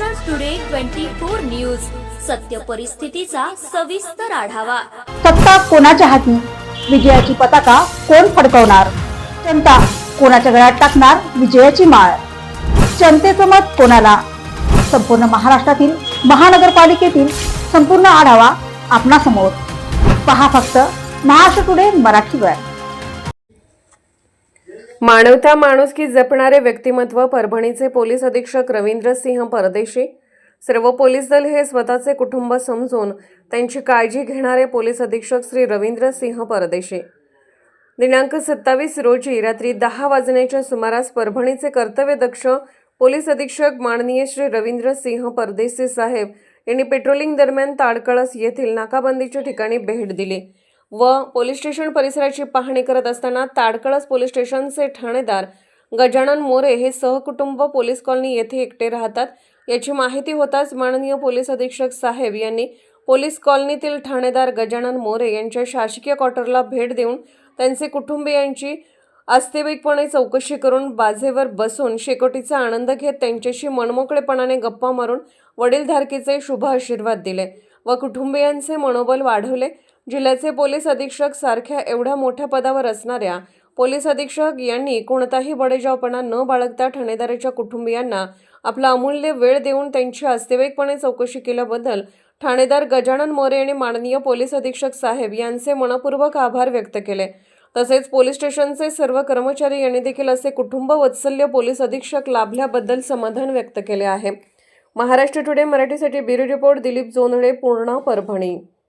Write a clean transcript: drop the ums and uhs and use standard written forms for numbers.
Maharashtra today 24 news, सत्य परिस्थितीचा सविस्तर आढावा। सत्ता कोणाच्या हाती, विजयाची पताका कोण फडकवणार, जनता कोणाच्या गळ्यात टाकणार विजयाची माळ, जनतेचं मत कोणाला। संपूर्ण महाराष्ट्रातील महानगरपालिकेतील संपूर्ण आढावा आपणासमोर पहा फक्त महाराष्ट्र टुडे मराठीवर। मानवता माणुसकी जपणारे व्यक्तिमत्व परभणीचे पोलीस अधीक्षक रवींद्र सिंह परदेशी। सर्व पोलीस दल हे स्वतःचे कुटुंब समजून त्यांची काळजी घेणारे पोलीस अधीक्षक श्री रवींद्र सिंह परदेशी दिनांक 27 रोजी रात्री 10 वाजण्याच्या सुमारास परभणीचे कर्तव्यदक्ष पोलीस अधीक्षक माननीय श्री रवींद्र सिंह परदेशी साहेब यांनी पेट्रोलिंग दरम्यान ताडकळस येथील नाकाबंदीच्या ठिकाणी भेट दिली व पोलीस स्टेशन परिसराची पाहणी करत असताना ताडकळस पोलीस स्टेशनचे ठाणेदार गजानन मोरे हे सहकुटुंब पोलीस कॉलनी येथे एकटे राहतात याची माहिती होताच माननीय पोलीस अधीक्षक साहेब यांनी पोलीस कॉलनीतील ठाणेदार गजानन मोरे यांच्या शासकीय क्वार्टरला भेट देऊन त्यांचे कुटुंबियांची आस्थेवाईकपणे चौकशी करून बाजेवर बसून शेकोटीचा आनंद घेत त्यांच्याशी मनमोकळेपणाने गप्पा मारून वडीलधारकीचे शुभ आशीर्वाद दिले व कुटुंबियांचे मनोबल वाढवले। जिल्ह्याचे पोलीस अधीक्षक सारख्या एवढ्या मोठ्या पदावर असणाऱ्या पोलीस अधीक्षक यांनी कोणताही बडेजावपणा न बाळगता ठाणेदाराच्या कुटुंबियांना आपला अमूल्य वेळ देऊन त्यांची आस्थेवाईकपणे चौकशी केल्याबद्दल ठाणेदार गजानन मोरे आणि माननीय पोलीस अधीक्षक साहेब यांचे मनपूर्वक आभार व्यक्त केले। तसेच पोलीस स्टेशनचे सर्व कर्मचारी यांनी देखील असे कुटुंब वत्सल्य पोलीस अधीक्षक लाभल्याबद्दल समाधान व्यक्त केले आहे। महाराष्ट्र टुडे मराठीसाठी ब्युरो रिपोर्ट दिलीप जोंधळे, पूर्णा, परभणी।